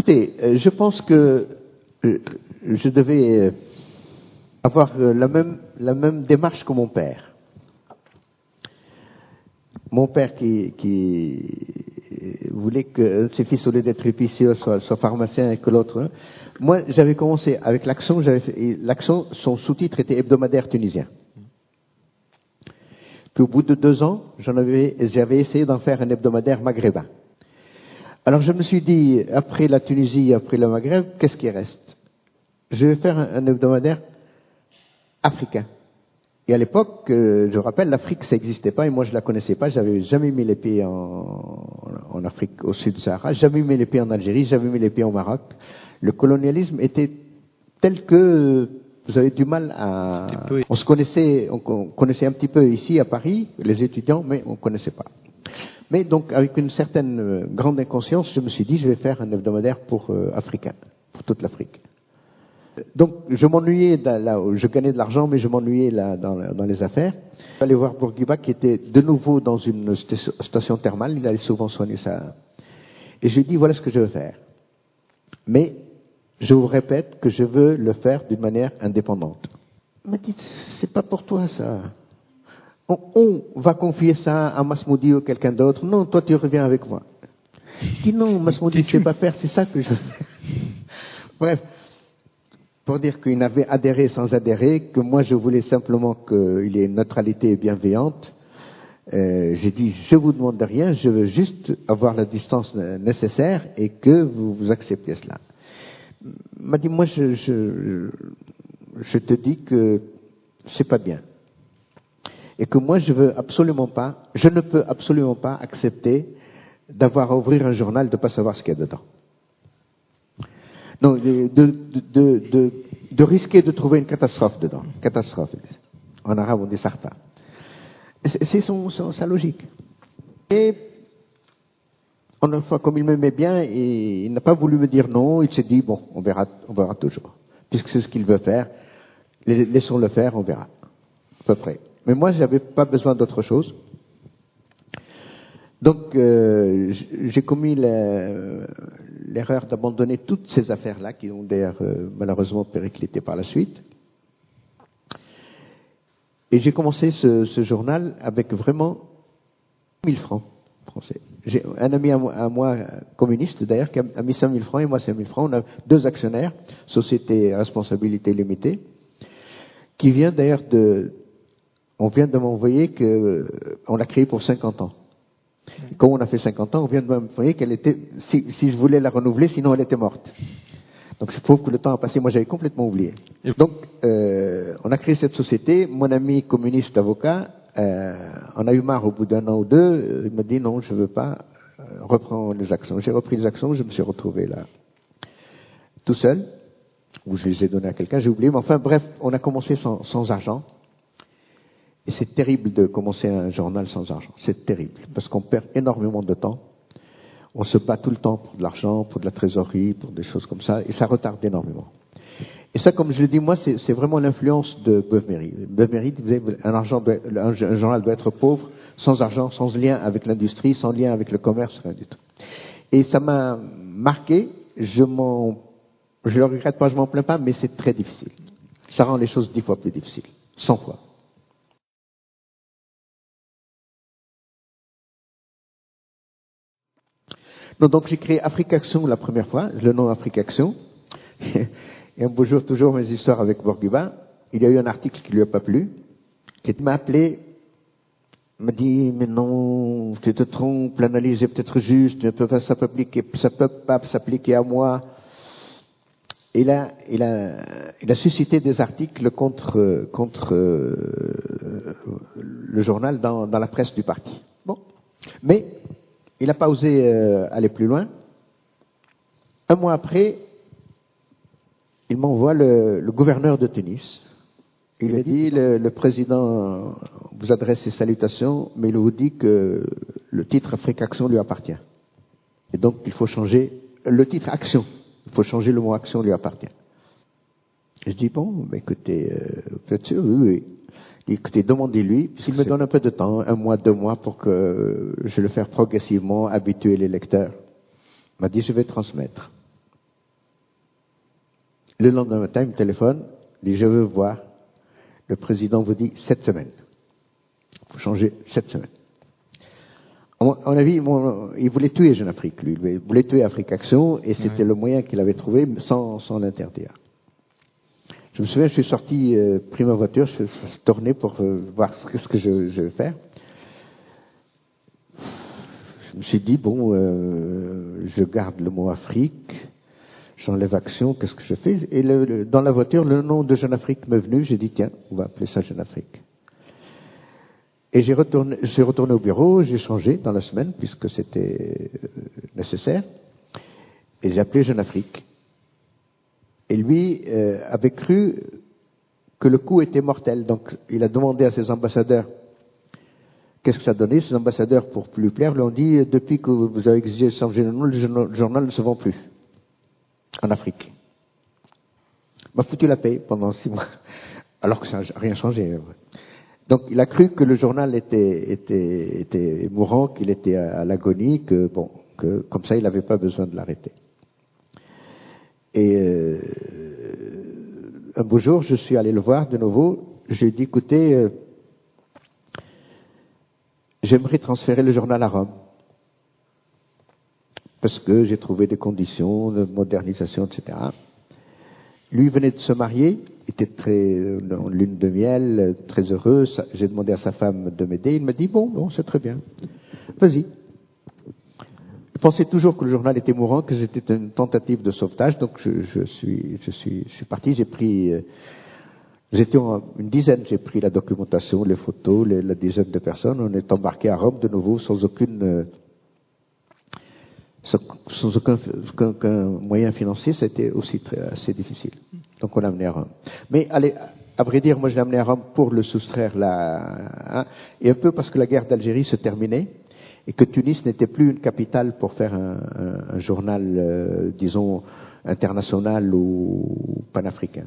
Écoutez, je pense que je devais avoir la même démarche que mon père. Mon père qui voulait que ses fils, au lieu d'être épicier, soient pharmaciens et que l'autre. Hein. Moi, j'avais commencé avec l'Accent. L'Accent, son sous-titre était hebdomadaire tunisien. Puis au bout de 2 ans, j'avais essayé d'en faire un hebdomadaire maghrébin. Alors je me suis dit, après la Tunisie, après le Maghreb, qu'est-ce qui reste? Je vais faire un hebdomadaire africain. Et à l'époque, je rappelle, l'Afrique, ça n'existait pas et moi je la connaissais pas. J'avais jamais mis les pieds en Afrique, au sud du Sahara, jamais mis les pieds en Algérie, jamais mis les pieds au Maroc. Le colonialisme était tel que vous avez du mal à... On connaissait un petit peu ici à Paris, les étudiants, mais on ne connaissait pas. Mais donc, avec une certaine grande inconscience, je me suis dit, je vais faire un hebdomadaire pour africain, pour toute l'Afrique. Donc, je m'ennuyais là où je gagnais de l'argent, mais je m'ennuyais là dans les affaires. J'allais voir Bourguiba, qui était de nouveau dans une station thermale. Il allait souvent soigner ça. Et je lui ai dit, voilà ce que je veux faire. Mais, je vous répète que je veux le faire d'une manière indépendante. Il m'a dit, c'est pas pour toi ça. On va confier ça à Masmoudi ou quelqu'un d'autre. Non, toi tu reviens avec moi. Je dis non, Masmoudi ne sait pas faire, c'est ça que je fais. Bref, pour dire qu'il n'avait adhéré sans adhérer, que moi je voulais simplement qu'il y ait une neutralité bienveillante. J'ai dit, je vous demande de rien, je veux juste avoir la distance nécessaire et que vous acceptez cela. Il m'a dit, moi je te dis que c'est pas bien. Et que moi je ne peux absolument pas accepter d'avoir à ouvrir un journal, de ne pas savoir ce qu'il y a dedans. Non, de risquer de trouver une catastrophe dedans. Catastrophe. En arabe on dit sarta. C'est sa logique. Et une fois, comme il m'aimait bien, et il n'a pas voulu me dire non, il s'est dit bon, on verra toujours. Puisque c'est ce qu'il veut faire, laissons-le faire, on verra. À peu près. Mais moi, je n'avais pas besoin d'autre chose. Donc, j'ai commis l'erreur d'abandonner toutes ces affaires-là, qui ont d'ailleurs malheureusement périclité par la suite. Et j'ai commencé ce journal avec vraiment 1000 francs français. J'ai un ami à moi, communiste d'ailleurs, qui a mis 5000 francs et moi 5000 francs. On a 2 actionnaires, société à responsabilité limitée, qui vient d'ailleurs on vient de m'envoyer on l'a créée pour 50 ans. Quand on a fait 50 ans, on vient de m'envoyer qu'elle était, si je voulais la renouveler, sinon elle était morte. Donc c'est faux que le temps a passé, moi j'avais complètement oublié. Donc on a créé cette société, mon ami communiste avocat, on a eu marre au bout d'1 an ou 2, il m'a dit non, je veux pas, reprends les actions. J'ai repris les actions, je me suis retrouvé là, tout seul, ou je les ai donnés à quelqu'un, j'ai oublié, mais enfin bref, on a commencé sans argent. Et c'est terrible de commencer un journal sans argent. C'est terrible. Parce qu'on perd énormément de temps. On se bat tout le temps pour de l'argent, pour de la trésorerie, pour des choses comme ça. Et ça retarde énormément. Et ça, comme je le dis, moi, c'est vraiment l'influence de Beuve-Méry. Beuve-Méry disait, un journal doit être pauvre, sans argent, sans lien avec l'industrie, sans lien avec le commerce, rien du tout. Et ça m'a marqué. Je le regrette pas, je m'en plains pas, mais c'est très difficile. Ça rend les choses 10 fois plus difficiles. 100 fois. Donc j'ai créé Afrique Action la première fois, le nom Afrique Action. Et un beau jour, toujours mes histoires avec Bourguiba, il y a eu un article qui lui a pas plu, qui m'a appelé, m'a dit, mais non, tu te trompes, l'analyse est peut-être juste, ça peut pas s'appliquer à moi. Et là, il a suscité des articles contre le journal dans la presse du parti. Bon. Mais, il n'a pas osé aller plus loin. Un mois après, il m'envoie le gouverneur de Tunis. Il a dit, le président vous adresse ses salutations, mais il vous dit que le titre Afrique Action lui appartient. Et donc, il faut changer le titre Action. Il faut changer le mot Action lui appartient. Je dis, bon, écoutez, vous êtes sûr? Oui. Écoutez, demandez-lui, s'il me donne un peu de temps, 1 mois, 2 mois, pour que je le fasse progressivement, habituer les lecteurs. Il m'a dit, je vais transmettre. Le lendemain matin, il me téléphone, il dit, je veux voir. Le président vous dit 7 semaines. Il faut changer 7 semaines. À mon avis, il voulait tuer Jeune Afrique, lui. Il voulait tuer Afrique Action, et c'était le moyen qu'il avait trouvé sans l'interdire. Je me souviens, je suis sorti, pris ma voiture, je suis tourné pour voir ce que je vais faire. Je me suis dit, bon, je garde le mot Afrique, j'enlève Action, qu'est-ce que je fais? Et dans la voiture, le nom de Jeune Afrique m'est venu, j'ai dit, tiens, on va appeler ça Jeune Afrique. Et je suis retourné au bureau, j'ai changé dans la semaine, puisque c'était nécessaire, et j'ai appelé Jeune Afrique. Et lui avait cru que le coup était mortel, donc il a demandé à ses ambassadeurs qu'est-ce que ça donnait. Ses ambassadeurs, pour lui plaire, lui ont dit, depuis que vous avez exigé de changer le nom, le journal ne se vend plus en Afrique. Il m'a foutu la paix pendant 6 mois, alors que ça n'a rien changé. Donc il a cru que le journal était mourant, qu'il était à l'agonie, que comme ça il n'avait pas besoin de l'arrêter. Et un beau jour, je suis allé le voir de nouveau. Je lui ai dit, écoutez, j'aimerais transférer le journal à Rome, parce que j'ai trouvé des conditions de modernisation, etc. Lui venait de se marier, était en lune de miel, très heureux. J'ai demandé à sa femme de m'aider. Il m'a dit, bon, c'est très bien. Vas-y. Je pensais toujours que le journal était mourant, que c'était une tentative de sauvetage, donc je suis parti. J'étais une dizaine, j'ai pris la documentation, les photos, la dizaine de personnes. On est embarqué à Rome de nouveau sans aucun moyen financier. C'était aussi assez difficile. Donc on l'a amené à Rome. Mais allez, à vrai dire, moi je l'ai amené à Rome pour le soustraire là, et un peu parce que la guerre d'Algérie se terminait et que Tunis n'était plus une capitale pour faire un journal, disons, international ou panafricain.